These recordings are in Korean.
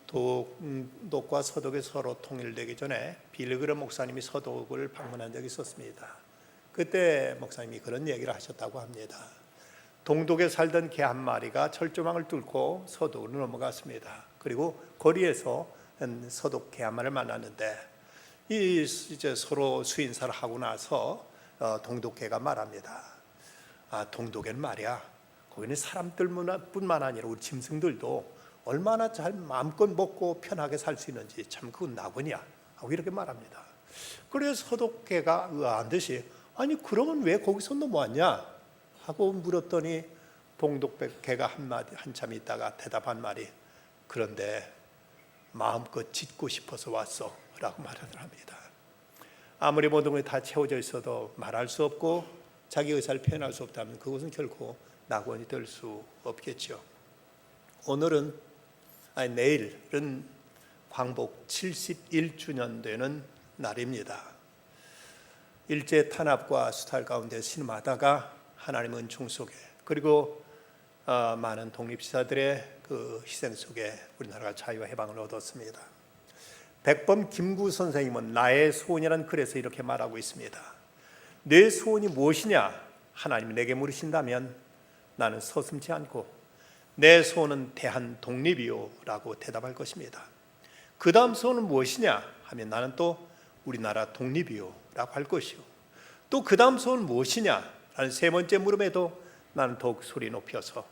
동독과 서독이 서로 통일되기 전에 빌그레 목사님이 서독을 방문한 적이 있었습니다. 그때 목사님이 그런 얘기를 하셨다고 합니다. 동독에 살던 개 한 마리가 철조망을 뚫고 서독으로 넘어갔습니다. 그리고 거리에서 서독 개 한 마리를 만났는데 이제 서로 수인사를 하고 나서 동독 개가 말합니다. 동독에는 말이야, 거기는 사람들뿐만 아니라 우리 짐승들도 얼마나 잘 마음껏 먹고 편하게 살 수 있는지 참 그건 나군이야 하고 이렇게 말합니다. 그래서 서독개가 의아한 듯이 아니 그러면 왜 거기서 넘어왔냐 하고 물었더니 동독개가 한참 있다가 대답한 말이 그런데 마음껏 짖고 싶어서 왔어 라고 말하더랍니다. 아무리 모든 것이 다 채워져 있어도 말할 수 없고 자기 의사를 표현할 수 없다면 그것은 결코 낙원이 될 수 없겠죠. 내일은 광복 71주년 되는 날입니다. 일제 탄압과 수탈 가운데 신음하다가 하나님의 은총 속에 그리고 많은 독립시사들의 그 희생 속에 우리나라가 자유와 해방을 얻었습니다. 백범 김구 선생님은 나의 소원이라는 글에서 이렇게 말하고 있습니다. 내 소원이 무엇이냐? 하나님이 내게 물으신다면 나는 서슴지 않고 내 소원은 대한 독립이요 라고 대답할 것입니다. 그 다음 소원은 무엇이냐 하면 나는 또 우리나라 독립이요 라고 할 것이요. 또 그 다음 소원은 무엇이냐 라는 세 번째 물음에도 나는 더욱 소리 높여서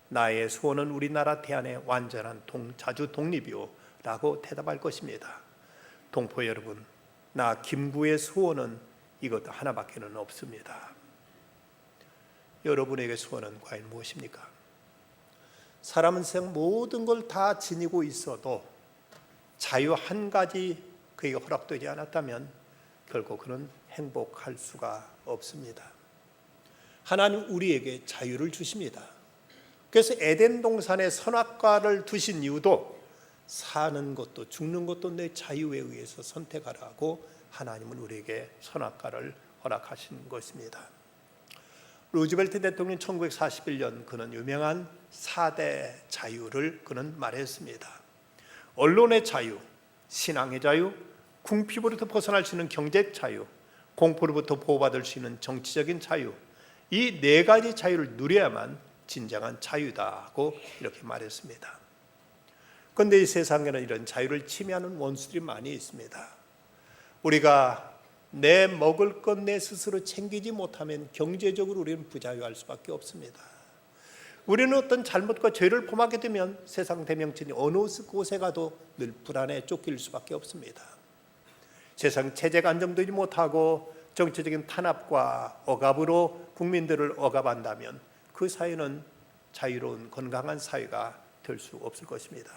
나의 소원은 우리나라 대한의 완전한 자주 독립이요 라고 대답할 것입니다. 동포 여러분, 나 김구의 소원은 이것 하나밖에는 없습니다. 여러분에게 소원은 과연 무엇입니까? 사람은 세상 모든 걸 다 지니고 있어도 자유 한 가지 그에게 허락되지 않았다면 결국 그는 행복할 수가 없습니다. 하나님 우리에게 자유를 주십니다. 그래서 에덴 동산에 선악과를 두신 이유도 사는 것도 죽는 것도 내 자유에 의해서 선택하라고 하나님은 우리에게 선악과를 허락하신 것입니다. 루즈벨트 대통령 1941년 그는 유명한 4대 자유를 그는 말했습니다. 언론의 자유, 신앙의 자유, 궁핍으로부터 벗어날 수 있는 경제 자유, 공포로부터 보호받을 수 있는 정치적인 자유, 이 네 가지 자유를 누려야만 진정한 자유다고 이렇게 말했습니다. 그런데 이 세상에는 이런 자유를 침해하는 원수들이 많이 있습니다. 우리가 내 먹을 것 내 스스로 챙기지 못하면 경제적으로 우리는 부자유할 수밖에 없습니다. 우리는 어떤 잘못과 죄를 범하게 되면 세상 대명천이 어느 곳에 가도 늘 불안에 쫓길 수밖에 없습니다. 세상 체제가 안정되지 못하고 정치적인 탄압과 억압으로 국민들을 억압한다면 그 사회는 자유로운 건강한 사회가 될 수 없을 것입니다.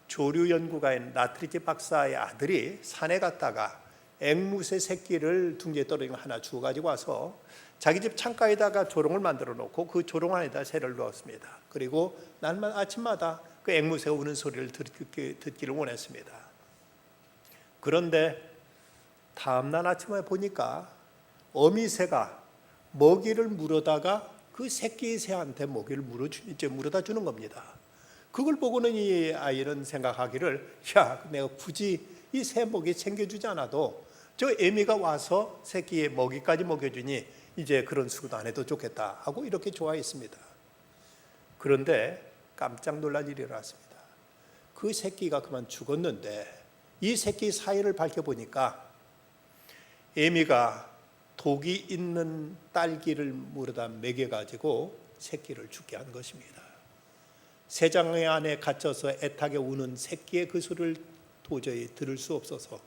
조류 연구가인 라트리지 박사의 아들이 산에 갔다가 앵무새 새끼를 둥지에 떨어진 거 하나 주워가지고 와서 자기 집 창가에다가 조롱을 만들어 놓고 그 조롱 안에다 새를 넣었습니다. 그리고 날마다 아침마다 그 앵무새가 우는 소리를 듣기를 원했습니다. 그런데 다음날 아침에 보니까 어미새가 먹이를 물어다가 그 새끼 새한테 먹이를 물어다 주는 겁니다. 그걸 보고는 이 아이는 생각하기를 야, 내가 굳이 이 새 먹이 챙겨주지 않아도 저 애미가 와서 새끼의 먹이까지 먹여주니 이제 그런 수고도 안 해도 좋겠다 하고 이렇게 좋아했습니다. 그런데 깜짝 놀랄 일이 일어났습니다. 그 새끼가 그만 죽었는데 이 새끼 사이를 밝혀보니까 애미가 독이 있는 딸기를 물어다 먹여가지고 새끼를 죽게 한 것입니다. 새장의 안에 갇혀서 애타게 우는 새끼의 그 소리를 도저히 들을 수 없어서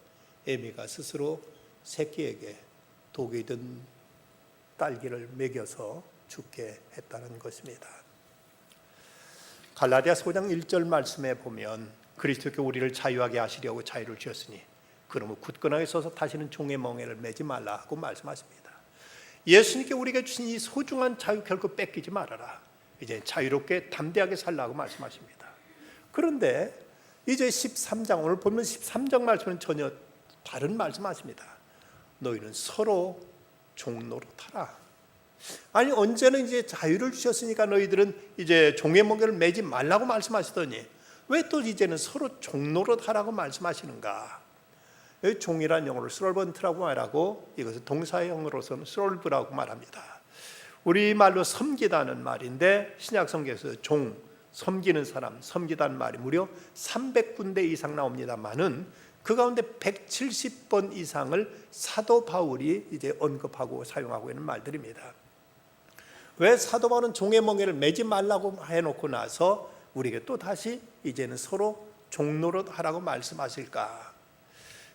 애미가 스스로 새끼에게 독이 든 딸기를 먹여서 죽게 했다는 것입니다. 갈라디아서 5장 1절 말씀에 보면 그리스도께 우리를 자유하게 하시려고 자유를 주셨으니 그러므로 굳건하게 서서 다시는 종의 멍에를 매지 말라고 말씀하십니다. 예수님께 우리에게 주신 이 소중한 자유 결코 뺏기지 말아라. 이제 자유롭게 담대하게 살라고 말씀하십니다. 그런데 이제 13장 오늘 보면 13장 말씀은 전혀 다른 말씀하십니다. 너희는 서로 종노릇하라. 아니 언제는 이제 자유를 주셨으니까 너희들은 이제 종의 멍에를 매지 말라고 말씀하시더니 왜 또 이제는 서로 종노릇하라고 말씀하시는가? 여기 종이란 영어로 servant라고 말하고 이것을 동사형으로서는 serve라고 말합니다. 우리말로 섬기다는 말인데 신약 성경에서 종, 섬기는 사람, 섬기다는 말이 무려 300군데 이상 나옵니다만은 그 가운데 170번 이상을 사도 바울이 이제 언급하고 사용하고 있는 말들입니다. 왜 사도 바울은 종의 멍에를 매지 말라고 해놓고 나서 우리에게 또 다시 이제는 서로 종노릇 하라고 말씀하실까?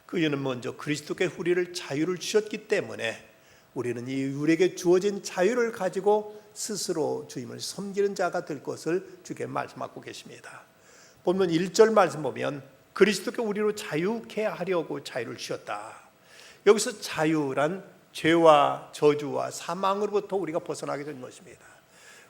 그 이유는 먼저 그리스도께 우리를 자유를 주셨기 때문에 우리는 이 우리에게 주어진 자유를 가지고 스스로 주님을 섬기는 자가 될 것을 주께 말씀하고 계십니다. 본문 1절 말씀 보면 그리스도께 우리로 자유케 하려고 자유를 주셨다. 여기서 자유란 죄와 저주와 사망으로부터 우리가 벗어나게 된 것입니다.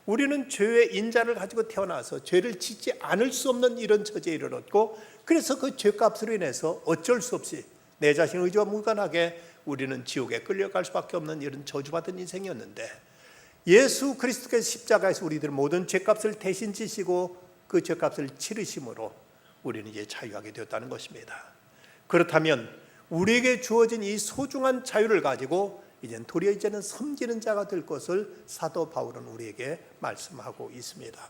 우리는 죄의 인자를 가지고 태어나서 죄를 짓지 않을 수 없는 이런 처지에 이르렀고, 그래서 그 죄값으로 인해서 어쩔 수 없이 내 자신 의지와 무관하게 우리는 지옥에 끌려갈 수밖에 없는 이런 저주받은 인생이었는데, 예수 그리스도께서 십자가에서 우리들 모든 죄값을 대신 지시고 그 죄값을 치르심으로 우리는 이제 자유하게 되었다는 것입니다. 그렇다면 우리에게 주어진 이 소중한 자유를 가지고 이제는 섬기는 자가 될 것을 사도 바울은 우리에게 말씀하고 있습니다.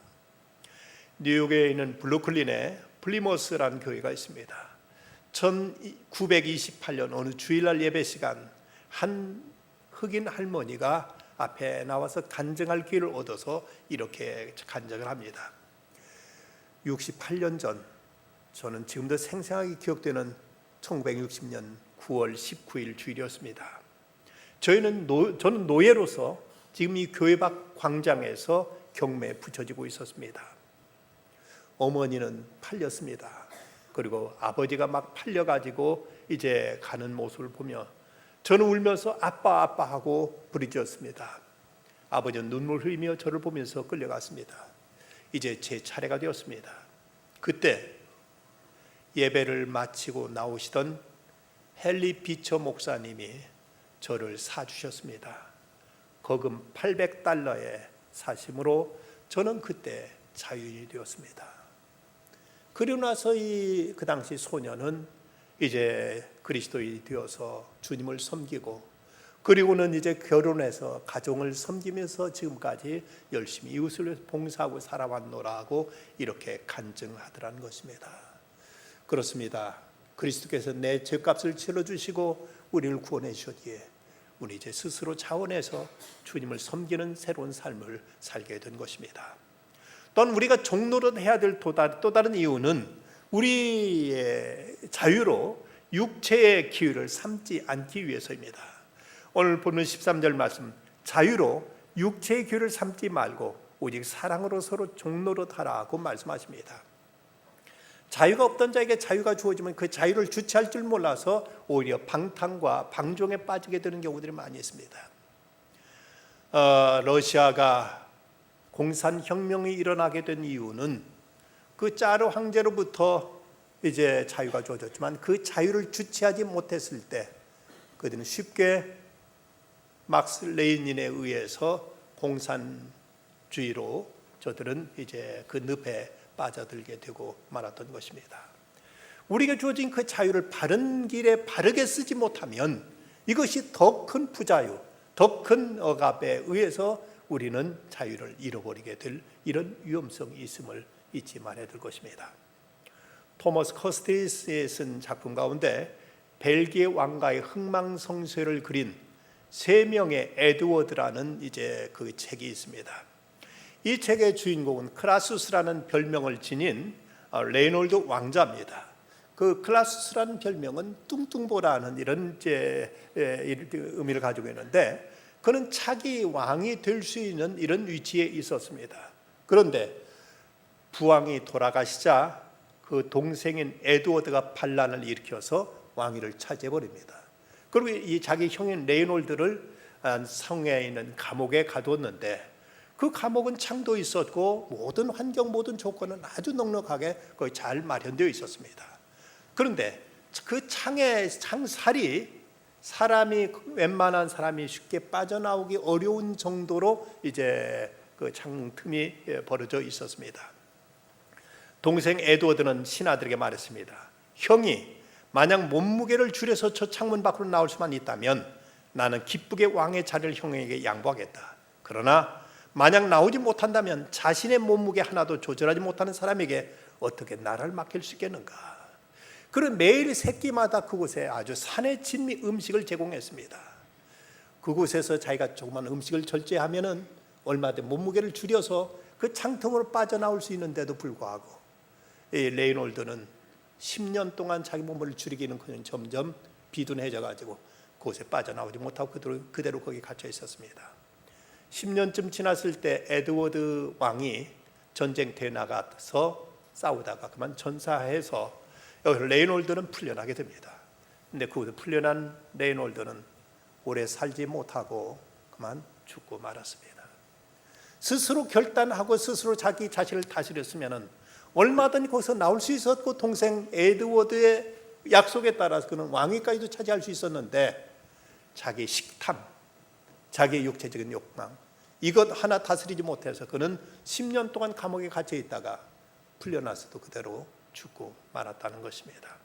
뉴욕에 있는 브루클린에 플리머스라는 교회가 있습니다. 1928년 어느 주일날 예배 시간 한 흑인 할머니가 앞에 나와서 간증할 기회를 얻어서 이렇게 간증을 합니다. 68년 전, 저는 지금도 생생하게 기억되는 1960년 9월 19일 주일이었습니다. 저는 노예로서 지금 이 교회 밖 광장에서 경매에 붙여지고 있었습니다. 어머니는 팔렸습니다. 그리고 아버지가 막 팔려가지고 이제 가는 모습을 보며 저는 울면서 아빠 아빠 하고 부르짖었습니다. 아버지는 눈물 흘리며 저를 보면서 끌려갔습니다. 이제 제 차례가 되었습니다. 그때 예배를 마치고 나오시던 헨리 비처 목사님이 저를 사주셨습니다. 거금 $800에 사심으로 저는 그때 자유인이 되었습니다. 그리고 나서 그 당시 소년은 이제 그리스도인이 되어서 주님을 섬기고, 그리고는 이제 결혼해서 가정을 섬기면서 지금까지 열심히 이웃을 위해서 봉사하고 살아왔노라고 이렇게 간증하더라는 것입니다. 그렇습니다. 그리스도께서 내 죄값을 치러주시고 우리를 구원해 주셨기에 우리 이제 스스로 자원해서 주님을 섬기는 새로운 삶을 살게 된 것입니다. 또한 우리가 종노릇 해야 될 또 다른 이유는 우리의 자유로 육체의 기회를 삼지 않기 위해서입니다. 오늘 보는 13절 말씀, 자유로 육체의 기회를 삼지 말고 오직 사랑으로 서로 종노릇하라고 말씀하십니다. 자유가 없던 자에게 자유가 주어지면 그 자유를 주체할 줄 몰라서 오히려 방탕과 방종에 빠지게 되는 경우들이 많이 있습니다. 러시아가 공산혁명이 일어나게 된 이유는 그 짜르 황제로부터 이제 자유가 주어졌지만 그 자유를 주체하지 못했을 때 그들은 쉽게 막스 레닌에 의해서 공산주의로 저들은 이제 그 늪에 빠져들게 되고 말았던 것입니다. 우리에게 주어진 그 자유를 바른 길에 바르게 쓰지 못하면 이것이 더 큰 부자유, 더 큰 억압에 의해서 우리는 자유를 잃어버리게 될 이런 위험성이 있음을 잊지 말아야 될 것입니다. 토머스 커스티스의 쓴 작품 가운데 벨기에 왕가의 흥망성쇠를 그린 세 명의 에드워드라는 이제 그 책이 있습니다. 이 책의 주인공은 클라수스라는 별명을 지닌 레이놀드 왕자입니다. 그 클라수스라는 별명은 뚱뚱보라는 이런 이제 의미를 가지고 있는데, 그는 차기 왕이 될 수 있는 이런 위치에 있었습니다. 그런데 부왕이 돌아가시자 그 동생인 에드워드가 반란을 일으켜서 왕위를 차지해버립니다. 그리고 이 자기 형인 레이놀드를 성에 있는 감옥에 가두었는데, 그 감옥은 창도 있었고 모든 환경 모든 조건은 아주 넉넉하게 거의 잘 마련되어 있었습니다. 그런데 그 창살이 사람이 웬만한 사람이 쉽게 빠져나오기 어려운 정도로 이제 그 창 틈이 벌어져 있었습니다. 동생 에드워드는 신하들에게 말했습니다. 형이 만약 몸무게를 줄여서 저 창문 밖으로 나올 수만 있다면 나는 기쁘게 왕의 자리를 형에게 양보하겠다. 그러나 만약 나오지 못한다면 자신의 몸무게 하나도 조절하지 못하는 사람에게 어떻게 나라를 맡길 수 있겠는가. 그는 매일 새끼마다 그곳에 아주 산의 진미 음식을 제공했습니다. 그곳에서 자기가 조그만 음식을 절제하면은 얼마든 몸무게를 줄여서 그 창통으로 빠져나올 수 있는데도 불구하고 이 레이놀드는 10년 동안 자기 몸을 줄이기는 점점 비둔해져 가지고 그곳에 빠져나오지 못하고 그대로 거기 갇혀 있었습니다. 10년쯤 지났을 때 에드워드 왕이 전쟁터에 나가서 싸우다가 그만 전사해서 여기서 레이놀드는 풀려나게 됩니다. 근데 그 풀려난 레이놀드는 오래 살지 못하고 그만 죽고 말았습니다. 스스로 결단하고 스스로 자기 자신을 다스렸으면 얼마든지 거기서 나올 수 있었고 동생 에드워드의 약속에 따라서 그는 왕위까지도 차지할 수 있었는데 자기 식탐, 자기의 육체적인 욕망 이것 하나 다스리지 못해서 그는 10년 동안 감옥에 갇혀 있다가 풀려나서도 그대로 죽고 말았다는 것입니다.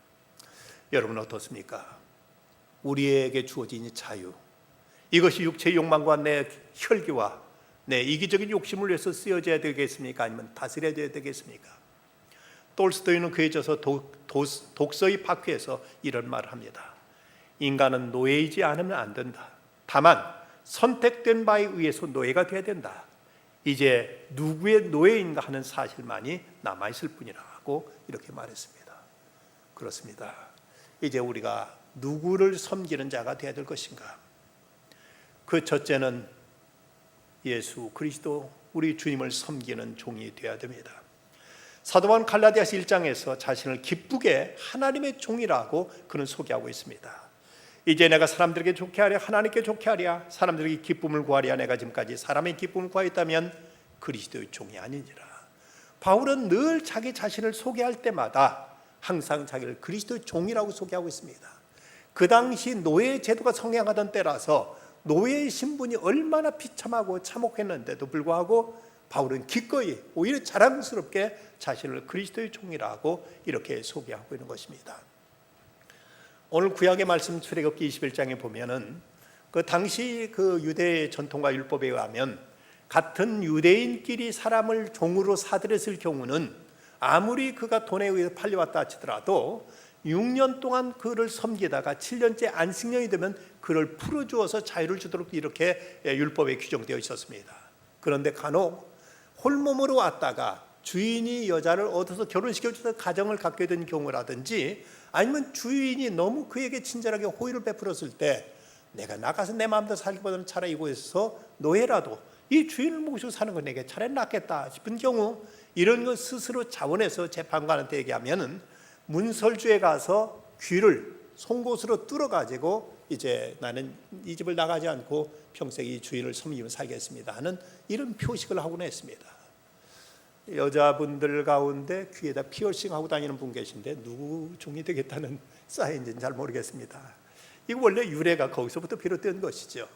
여러분 어떻습니까? 우리에게 주어진 이 자유, 이것이 육체의 욕망과 내 혈기와 내 이기적인 욕심을 위해서 쓰여져야 되겠습니까? 아니면 다스려져야 되겠습니까? 톨스토이는 그에 져서 독서의 바퀴에서 이런 말을 합니다. 인간은 노예이지 않으면 안 된다. 다만 선택된 바에 의해서 노예가 되어야 된다. 이제 누구의 노예인가 하는 사실만이 남아있을 뿐이라고 이렇게 말했습니다. 그렇습니다. 이제 우리가 누구를 섬기는 자가 되어야 될 것인가? 그 첫째는 예수 그리스도 우리 주님을 섬기는 종이 되어야 됩니다. 사도 바울은 갈라디아서 1장에서 자신을 기쁘게 하나님의 종이라고 그는 소개하고 있습니다. 이제 내가 사람들에게 좋게 하랴 하나님께 좋게 하랴 사람들에게 기쁨을 구하랴 내가 지금까지 사람의 기쁨을 구하였다면 그리스도의 종이 아니니라. 바울은 늘 자기 자신을 소개할 때마다 항상 자기를 그리스도의 종이라고 소개하고 있습니다. 그 당시 노예 제도가 성행하던 때라서 노예의 신분이 얼마나 비참하고 참혹했는데도 불구하고 바울은 기꺼이 오히려 자랑스럽게 자신을 그리스도의 종이라고 이렇게 소개하고 있는 것입니다. 오늘 구약의 말씀 출애굽기 21장에 보면은 그 당시 그 유대 전통과 율법에 의하면 같은 유대인끼리 사람을 종으로 사들였을 경우는 아무리 그가 돈에 의해서 팔려왔다 하더라도 6년 동안 그를 섬기다가 7년째 안식년이 되면 그를 풀어주어서 자유를 주도록 이렇게 율법에 규정되어 있었습니다. 그런데 간혹 홀몸으로 왔다가 주인이 여자를 얻어서 결혼시켜줘서 가정을 갖게 된 경우라든지 아니면 주인이 너무 그에게 친절하게 호의를 베풀었을 때 내가 나가서 내 마음대로 살기보다는 차라리 이곳에서 노예라도 이 주인을 모시고 사는 건 내게 차라리 낫겠다 싶은 경우 이런 것 스스로 자원해서 재판관한테 얘기하면은 문설주에 가서 귀를 송곳으로 뚫어가지고 이제 나는 이 집을 나가지 않고 평생 이 주인을 섬기며 살겠습니다 하는 이런 표식을 하곤 했습니다. 여자분들 가운데 귀에다 피어싱하고 다니는 분 계신데 누구 종이 되겠다는 사인지는 잘 모르겠습니다. 이거 원래 유래가 거기서부터 비롯된 것이죠.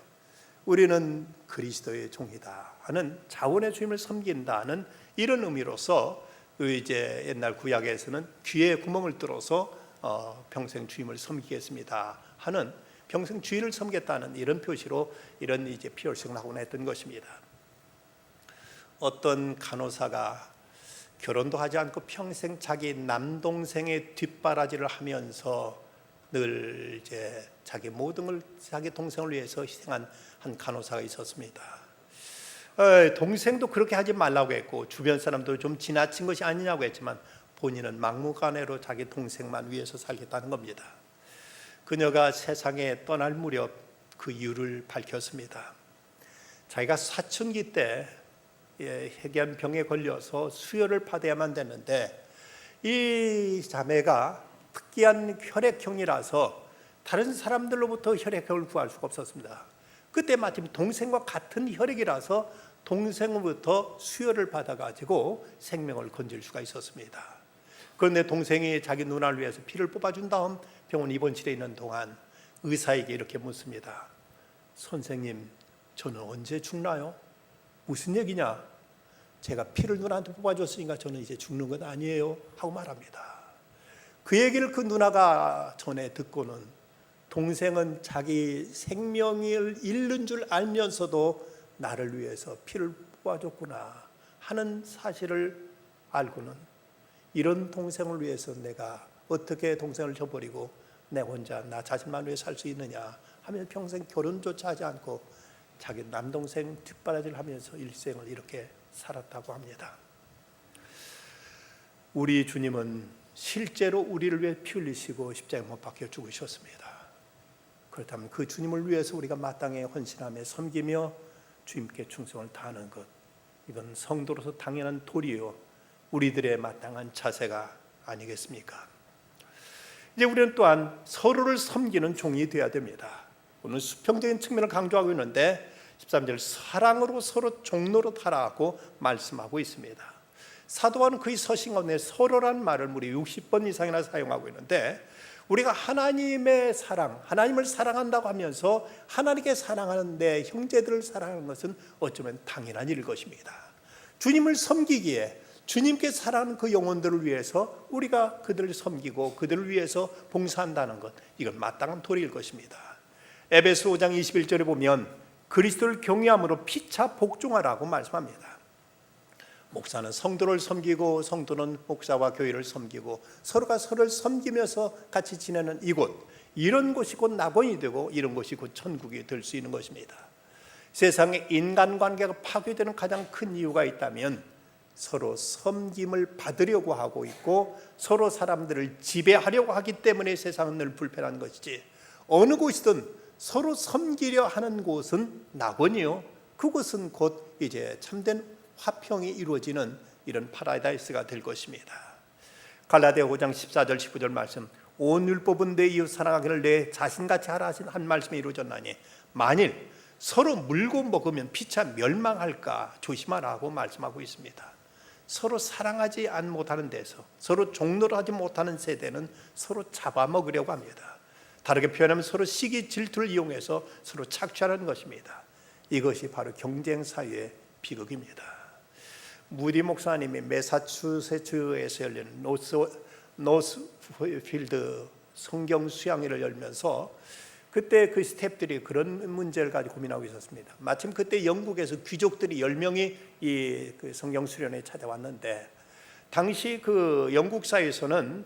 우리는 그리스도의 종이다 하는 자원의 주님을 섬긴다는 이런 의미로서 이제 옛날 구약에서는 귀에 구멍을 뚫어서 평생 주님을 섬기겠습니다 하는 평생 주인을 섬겠다는 이런 표시로 이런 이제 피어싱을 하곤 했던 것입니다. 어떤 간호사가 결혼도 하지 않고 평생 자기 남동생의 뒷바라지를 하면서 늘 이제 자기 모든 걸 자기 동생을 위해서 희생한 한 간호사가 있었습니다. 동생도 그렇게 하지 말라고 했고 주변 사람도 좀 지나친 것이 아니냐고 했지만 본인은 막무가내로 자기 동생만 위해서 살겠다는 겁니다. 그녀가 세상에 떠날 무렵 그 이유를 밝혔습니다. 자기가 사춘기 때 희귀한 병에 걸려서 수혈을 받아야만 됐는데 이 자매가 특이한 혈액형이라서 다른 사람들로부터 혈액형을 구할 수가 없었습니다. 그때 마침 동생과 같은 혈액이라서 동생으로부터 수혈을 받아가지고 생명을 건질 수가 있었습니다. 그런데 동생이 자기 누나를 위해서 피를 뽑아준 다음 병원 입원실에 있는 동안 의사에게 이렇게 묻습니다. 선생님, 저는 언제 죽나요? 무슨 얘기냐? 제가 피를 누나한테 뽑아줬으니까 저는 이제 죽는 건 아니에요 하고 말합니다. 그 얘기를 그 누나가 전에 듣고는 동생은 자기 생명을 잃는 줄 알면서도 나를 위해서 피를 뽑아줬구나 하는 사실을 알고는 이런 동생을 위해서 내가 어떻게 동생을 저버리고 내 혼자 나 자신만 위해 살 수 있느냐 하면서 평생 결혼조차 하지 않고 자기 남동생 뒷바라지를 하면서 일생을 이렇게 살았다고 합니다. 우리 주님은 실제로 우리를 위해 피 흘리시고 십자가에 못 박혀 죽으셨습니다. 그렇다면 그 주님을 위해서 우리가 마땅히 헌신하며 섬기며 주님께 충성을 다하는 것, 이건 성도로서 당연한 도리요 우리들의 마땅한 자세가 아니겠습니까? 이제 우리는 또한 서로를 섬기는 종이 되어야 됩니다. 오늘 수평적인 측면을 강조하고 있는데 13절 사랑으로 서로 종노릇 하라고 말씀하고 있습니다. 사도와는 그의 서신 가운데 서로란 말을 무려 60번 이상이나 사용하고 있는데 우리가 하나님의 사랑, 하나님을 사랑한다고 하면서 하나님께 사랑하는 내 형제들을 사랑하는 것은 어쩌면 당연한 일일 것입니다. 주님을 섬기기에 주님께 사랑하는 그 영혼들을 위해서 우리가 그들을 섬기고 그들을 위해서 봉사한다는 것, 이건 마땅한 도리일 것입니다. 에베소 5장 21절에 보면 그리스도를 경외함으로 피차 복종하라고 말씀합니다. 목사는 성도를 섬기고 성도는 목사와 교회를 섬기고 서로가 서로를 섬기면서 같이 지내는 이곳, 이런 곳이 곧 낙원이 되고 이런 곳이 곧 천국이 될 수 있는 것입니다. 세상에 인간관계가 파괴되는 가장 큰 이유가 있다면 서로 섬김을 받으려고 하고 있고 서로 사람들을 지배하려고 하기 때문에 세상은 늘 불편한 것이지, 어느 곳이든 서로 섬기려 하는 곳은 낙원이요, 그곳은 곧 이제 참된 화평이 이루어지는 이런 파라다이스가 될 것입니다. 갈라디아 5장 14절 15절 말씀, 온 율법은 내 이웃 사랑하기를 내 자신같이 하라 하신 한 말씀이 이루어졌나니 만일 서로 물고 먹으면 피차 멸망할까 조심하라고 말씀하고 있습니다. 서로 사랑하지 못하는 데서, 서로 종노를 하지 못하는 세대는 서로 잡아먹으려고 합니다. 다르게 표현하면 서로 시기 질투를 이용해서 서로 착취하는 것입니다. 이것이 바로 경쟁 사회의 비극입니다. 무디 목사님이 매사추세츠에서 열리는 노스필드 성경 수양회를 열면서 그때 그 스태프들이 그런 문제를 가지고 고민하고 있었습니다. 마침 그때 영국에서 귀족들이 10명이 이 성경 수련회에 찾아왔는데, 당시 그 영국 사회에서는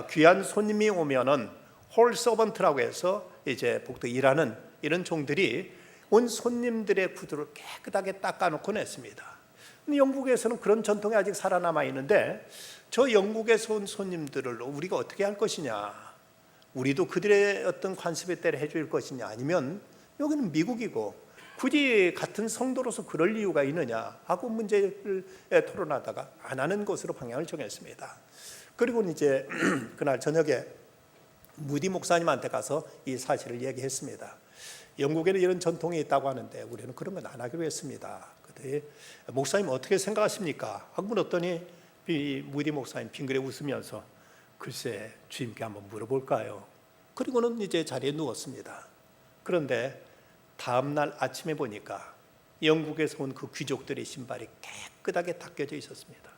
귀한 손님이 오면은 홀 서번트라고 해서 이제 복도 일하는 이런 종들이 온 손님들의 구두를 깨끗하게 닦아놓곤 했습니다. 영국에서는 그런 전통이 아직 살아남아 있는데, 저 영국에서 온 손님들을 우리가 어떻게 할 것이냐, 우리도 그들의 어떤 관습에 따라 해줄 것이냐, 아니면 여기는 미국이고 굳이 같은 성도로서 그럴 이유가 있느냐 하고 문제를 토론하다가 안 하는 것으로 방향을 정했습니다. 그리고 이제 그날 저녁에 무디 목사님한테 가서 이 사실을 얘기했습니다. 영국에는 이런 전통이 있다고 하는데 우리는 그런 건 안 하기로 했습니다. 그때 목사님 어떻게 생각하십니까? 하고 물었더니 이 무디 목사님 빙그레 웃으면서 글쎄 주님께 한번 물어볼까요? 그리고는 이제 자리에 누웠습니다. 그런데 다음 날 아침에 보니까 영국에서 온 그 귀족들의 신발이 깨끗하게 닦여져 있었습니다.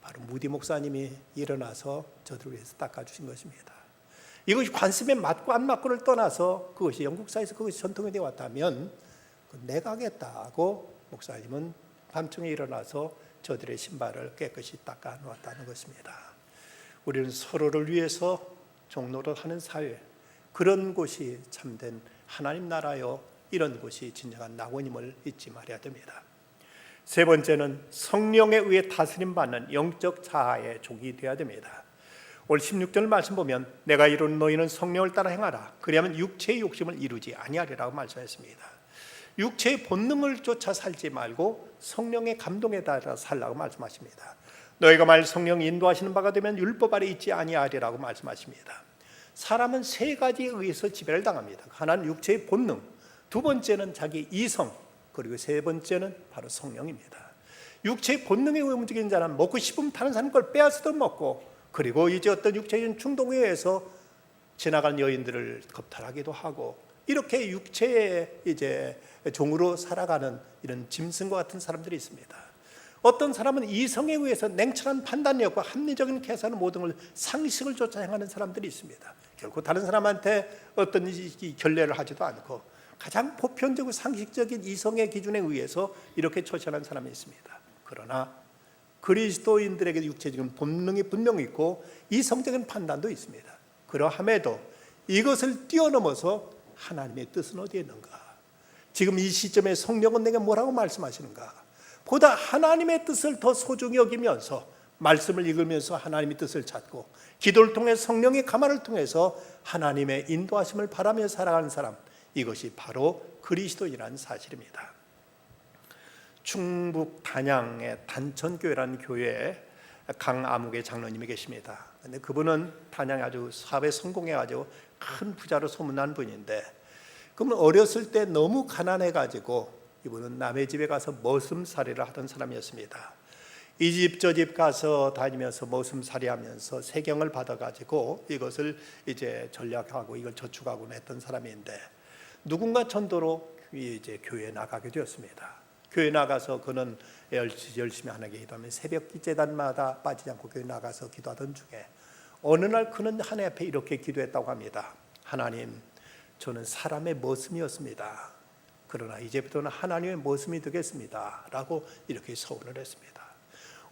바로 무디 목사님이 일어나서 저들을 위해서 닦아주신 것입니다. 이것이 관습에 맞고 안 맞고를 떠나서 그것이 영국 사회에서 그것이 전통이 되어 왔다면 내가 하겠다고 목사님은 밤중에 일어나서 저들의 신발을 깨끗이 닦아 놓았다는 것입니다. 우리는 서로를 위해서 종노릇 하는 사회, 그런 곳이 참된 하나님 나라요, 이런 곳이 진정한 낙원임을 잊지 말아야 됩니다. 세 번째는 성령에 의해 다스림 받는 영적 자아의 종이 되어야 됩니다. 올 16절 말씀 보면 내가 이룬 너희는 성령을 따라 행하라, 그리하면 육체의 욕심을 이루지 아니하리라고 말씀했습니다. 육체의 본능을 쫓아 살지 말고 성령의 감동에 따라 살라고 말씀하십니다. 너희가 만일 성령이 인도하시는 바가 되면 율법 아래 있지 아니하리라고 말씀하십니다. 사람은 세 가지에 의해서 지배를 당합니다. 하나는 육체의 본능, 두 번째는 자기 이성, 그리고 세 번째는 바로 성령입니다. 육체의 본능에 의해 움직이는 자는 먹고 싶으면 다른 사람 걸 빼앗아도 먹고, 그리고 이제 어떤 육체적인 충동에 의해서 지나간 여인들을 겁탈하기도 하고, 이렇게 육체의 이제 종으로 살아가는 이런 짐승과 같은 사람들이 있습니다. 어떤 사람은 이성에 의해서 냉철한 판단력과 합리적인 계산을 모든 걸 상식을 쫓아 행하는 사람들이 있습니다. 결코 다른 사람한테 어떤 이 결례를 하지도 않고 가장 보편적이고 상식적인 이성의 기준에 의해서 이렇게 처신하는 사람이 있습니다. 그러나 그리스도인들에게 육체적인 본능이 분명히 있고 이성적인 판단도 있습니다. 그러함에도 이것을 뛰어넘어서 하나님의 뜻은 어디에 있는가? 지금 이 시점에 성령은 내게 뭐라고 말씀하시는가? 보다 하나님의 뜻을 더 소중히 여기면서 말씀을 읽으면서 하나님의 뜻을 찾고 기도를 통해 성령의 가만을 통해서 하나님의 인도하심을 바라며 살아가는 사람, 이것이 바로 그리스도인이라는 사실입니다. 충북 단양의 단천교회라는 교회에 강아묵의 장로님이 계십니다. 근데 그분은 단양에 아주 사업에 성공해가지고 큰 부자로 소문난 분인데, 그러면 어렸을 때 너무 가난해가지고 이분은 남의 집에 가서 머슴살이를 하던 사람이었습니다. 이 집 저 집 가서 다니면서 머슴살이하면서 세경을 받아가지고 이것을 이제 전략하고 이걸 저축하고 했던 사람인데, 누군가 전도로 이제 교회에 나가게 되었습니다. 교회 나가서 그는 열심히 하나님께 기도하며 새벽 기재단마다 빠지지 않고 교회 나가서 기도하던 중에 어느 날 그는 하나님 앞에 이렇게 기도했다고 합니다. 하나님, 저는 사람의 머슴이었습니다. 그러나 이제부터는 하나님의 머슴이 되겠습니다 라고 이렇게 서원을 했습니다.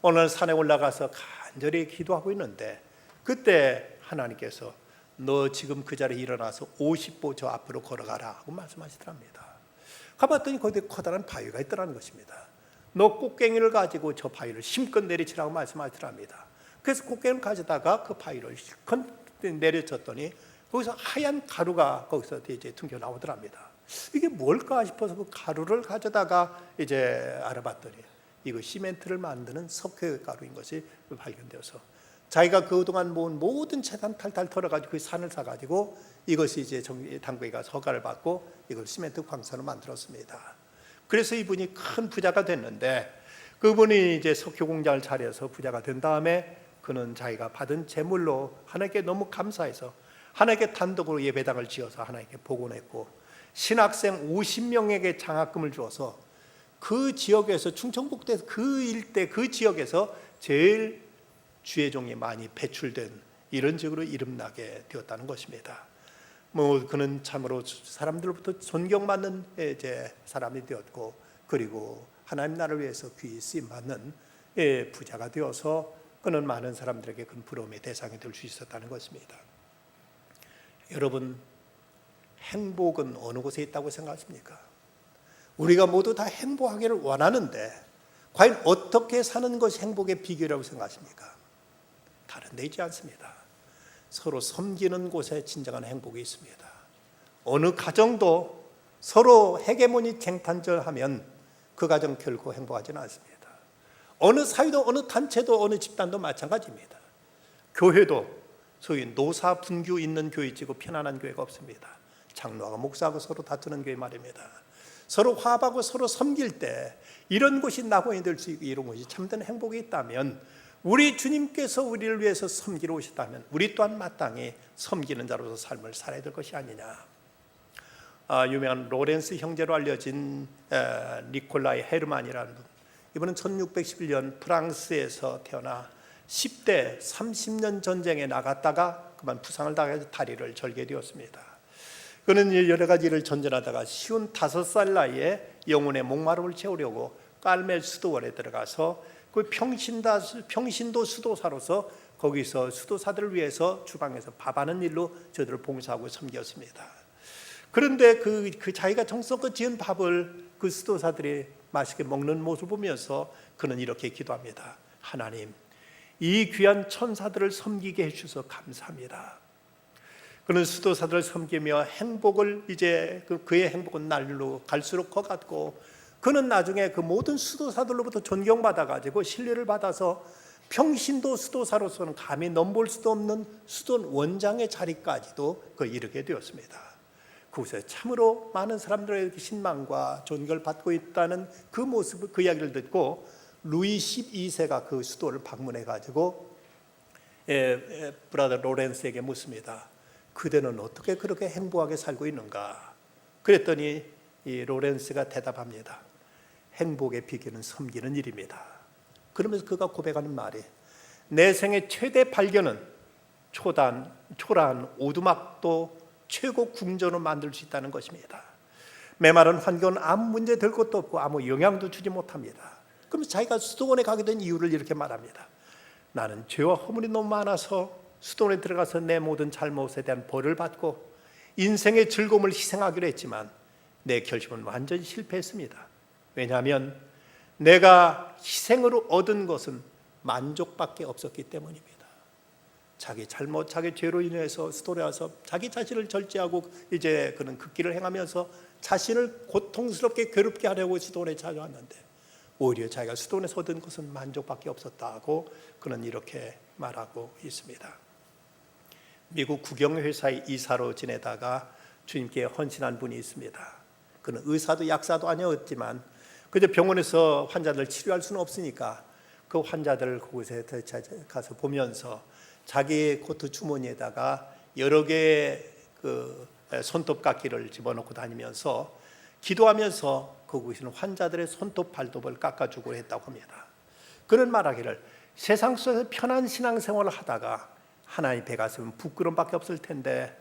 어느 날 산에 올라가서 간절히 기도하고 있는데, 그때 하나님께서 너 지금 그 자리에 일어나서 50보 저 앞으로 걸어가라 하고 말씀하시더랍니다. 가봤더니 거기에 커다란 바위가 있더라는 것입니다. 너 꽃갱이를 가지고 저 바위를 힘껏 내리치라고 말씀하시더랍니다. 그래서 꽃갱이를 가져다가 그 바위를 힘껏 내려쳤더니 거기서 하얀 가루가 거기서 이제 튕겨 나오더랍니다. 이게 뭘까 싶어서 그 가루를 가져다가 이제 알아봤더니 이거 시멘트를 만드는 석회 가루인 것이 발견되어서 자기가 그동안 모은 모든 재산 탈탈 털어가지고 그 산을 사가지고 이것이 이제 당국에 가서 허가를 받고 이걸 시멘트 광산으로 만들었습니다. 그래서 이분이 큰 부자가 됐는데, 그분이 이제 석유 공장을 차려서 부자가 된 다음에 그는 자기가 받은 재물로 하나님께 너무 감사해서 하나님께 단독으로 예배당을 지어서 하나님께 복원했고, 신학생 50명에게 장학금을 주어서 그 지역에서 충청북도에서 그 일대 그 지역에서 제일 주의 종이 많이 배출된 이런 식으로 이름나게 되었다는 것입니다. 그는 참으로 사람들로부터 존경받는 이제 사람이 되었고, 그리고 하나님 나라를 위해서 귀히 쓰임 받는 부자가 되어서 그는 많은 사람들에게 큰 부러움의 대상이 될 수 있었다는 것입니다. 여러분, 행복은 어느 곳에 있다고 생각하십니까? 우리가 모두 다 행복하기를 원하는데 과연 어떻게 사는 것이 행복의 비결이라고 생각하십니까? 다른 데 있지 않습니다. 서로 섬기는 곳에 진정한 행복이 있습니다. 어느 가정도 서로 헤게모니 쟁탈전하면 그 가정 결코 행복하지는 않습니다. 어느 사회도 어느 단체도 어느 집단도 마찬가지입니다. 교회도 소위 노사 분규 있는 교회이고 편안한 교회가 없습니다. 장로하고 목사하고 서로 다투는 교회 말입니다. 서로 화합하고 서로 섬길 때 이런 곳이 낙원이 될 수 있고, 이런 곳이 참된 행복이 있다면 우리 주님께서 우리를 위해서 섬기러 오셨다면 우리 또한 마땅히 섬기는 자로서 삶을 살아야 될 것이 아니냐. 유명한 로렌스 형제로 알려진 니콜라이 헤르만이라는 분, 이분은 1611년 프랑스에서 태어나 10대 30년 전쟁에 나갔다가 그만 부상을 당해서 다리를 절게 되었습니다. 그는 여러 가지 일을 전전하다가 55살 나이에 영혼의 목마름을 채우려고 깔멜 수도원에 들어가서 그 평신도 수도사로서 거기서 수도사들을 위해서 주방에서 밥하는 일로 저들을 봉사하고 섬겼습니다. 그런데 그 자기가 정성껏 지은 밥을 그 수도사들이 맛있게 먹는 모습을 보면서 그는 이렇게 기도합니다. 하나님, 이 귀한 천사들을 섬기게 해주셔서 감사합니다. 그는 수도사들을 섬기며 행복을 이제 그의 행복은 날로 갈수록 커갔고, 그는 나중에 그 모든 수도사들로부터 존경받아가지고 신뢰를 받아서 평신도 수도사로서는 감히 넘볼 수도 없는 수도원 원장의 자리까지도 이르게 되었습니다. 그곳에 참으로 많은 사람들의 신망과 존경을 받고 있다는 그 모습, 그 이야기를 듣고 루이 12세가 그 수도를 방문해가지고 브라더 로렌스에게 묻습니다. 그대는 어떻게 그렇게 행복하게 살고 있는가? 그랬더니 이 로렌스가 대답합니다. 행복의 비결은 섬기는 일입니다. 그러면서 그가 고백하는 말이 내 생의 최대 발견은 초라한 오두막도 최고 궁전으로 만들 수 있다는 것입니다. 메마른 환경은 아무 문제 될 것도 없고 아무 영향도 주지 못합니다. 그러면서 자기가 수도원에 가게 된 이유를 이렇게 말합니다. 나는 죄와 허물이 너무 많아서 수도원에 들어가서 내 모든 잘못에 대한 벌을 받고 인생의 즐거움을 희생하기로 했지만 내 결심은 완전히 실패했습니다. 왜냐하면 내가 희생으로 얻은 것은 만족밖에 없었기 때문입니다. 자기 잘못, 자기 죄로 인해서 수도원에 와서 자기 자신을 절제하고 이제 그는 그 길을 행하면서 자신을 고통스럽게 괴롭게 하려고 수도원에 찾아왔는데 오히려 자기가 수도원에서 얻은 것은 만족밖에 없었다고 그는 이렇게 말하고 있습니다. 미국 국영회사의 이사로 지내다가 주님께 헌신한 분이 있습니다. 그는 의사도 약사도 아니었지만 그저 병원에서 환자들 치료할 수는 없으니까 그 환자들을 그곳에 가서 보면서 자기의 코트 주머니에다가 여러 개의 그 손톱깎이를 집어넣고 다니면서 기도하면서 거기 있는 환자들의 손톱 발톱을 깎아주고 했다고 합니다. 그는 말하기를 세상 속에서 편한 신앙생활을 하다가 하나님 배 갔으면 부끄러움밖에 없을 텐데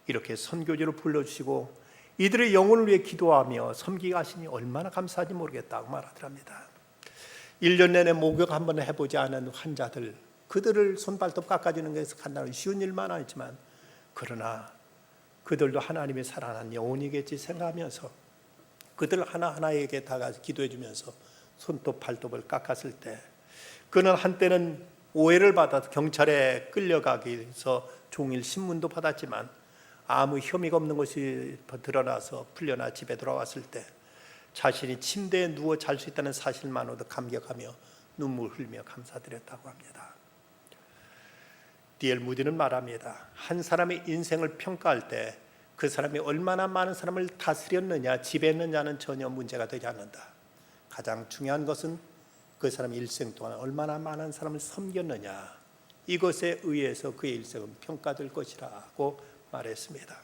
이렇게 선교지로 불러주시고 이들의 영혼을 위해 기도하며 섬기게 하시니 얼마나 감사한지 모르겠다고 말하더랍니다. 1년 내내 목욕 한번 해보지 않은 환자들, 그들을 손발톱 깎아주는 것에서 간단한 쉬운 일만 아니지만 그러나 그들도 하나님의 사랑하는 영혼이겠지 생각하면서 그들 하나하나에게 다가서 기도해 주면서 손톱 발톱을 깎았을 때 그는 한때는 오해를 받아서 경찰에 끌려가기 위해서 종일 신문도 받았지만 아무 혐의가 없는 것이 드러나서 풀려나 집에 돌아왔을 때 자신이 침대에 누워 잘 수 있다는 사실만으로도 감격하며 눈물 흘리며 감사드렸다고 합니다. D.L. 무디는 말합니다. 한 사람의 인생을 평가할 때 그 사람이 얼마나 많은 사람을 다스렸느냐, 지배했느냐는 전혀 문제가 되지 않는다. 가장 중요한 것은 그 사람의 일생 동안 얼마나 많은 사람을 섬겼느냐, 이것에 의해서 그의 일생은 평가될 것이라고 말했습니다.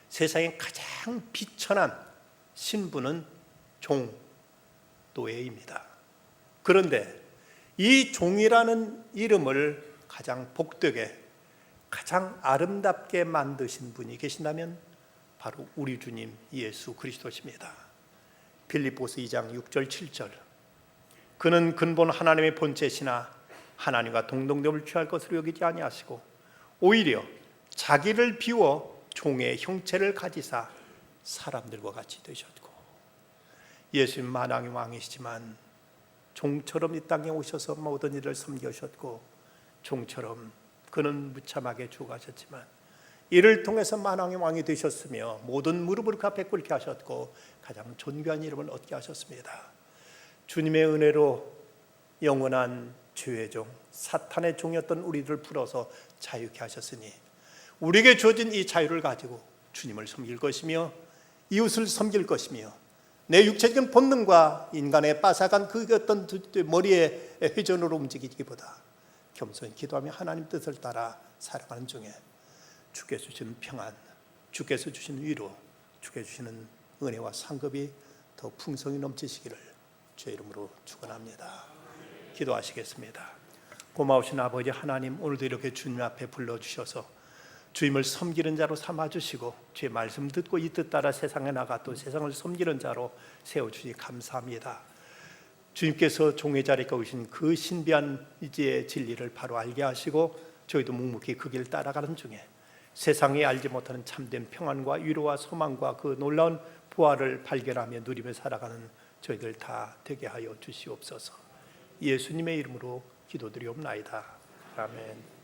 세상에 가장 비천한 신분은 종, 노예입니다. 그런데 이 종이라는 이름을 가장 복되게, 가장 아름답게 만드신 분이 계신다면 바로 우리 주님 예수 그리스도십니다. 빌립보서 2장 6절 7절 그는 근본 하나님의 본체시나 하나님과 동등됨을 취할 것으로 여기지 아니하시고 오히려 자기를 비워 종의 형체를 가지사 사람들과 같이 되셨고, 예수님 만왕의 왕이시지만 종처럼 이 땅에 오셔서 모든 일을 섬기셨고 종처럼 그는 무참하게 죽어가셨지만 이를 통해서 만왕의 왕이 되셨으며 모든 무릎을 그 앞에 꿇게 하셨고 가장 존귀한 이름을 얻게 하셨습니다. 주님의 은혜로 영원한 죄의 종, 사탄의 종이었던 우리를 풀어서 자유케 하셨으니 우리에게 주어진 이 자유를 가지고 주님을 섬길 것이며 이웃을 섬길 것이며 내 육체적인 본능과 인간의 빠삭한 그 어떤 머리의 회전으로 움직이기보다 겸손히 기도하며 하나님 뜻을 따라 살아가는 중에 주께서 주시는 평안, 주께서 주시는 위로, 주께서 주시는 은혜와 상급이 더 풍성히 넘치시기를 주의 이름으로 축원합니다. 기도하시겠습니다. 고마우신 아버지 하나님, 오늘도 이렇게 주님 앞에 불러주셔서 주님을 섬기는 자로 삼아주시고 주의 말씀 듣고 이 뜻 따라 세상에 나가 또 세상을 섬기는 자로 세워주시니 감사합니다. 주님께서 종의 자리에 오신 그 신비한 이제의 진리를 바로 알게 하시고 저희도 묵묵히 그 길 따라가는 중에 세상이 알지 못하는 참된 평안과 위로와 소망과 그 놀라운 부활을 발견하며 누리며 살아가는 저희들 다 되게 하여 주시옵소서. 예수님의 이름으로 기도드리옵나이다. 아멘.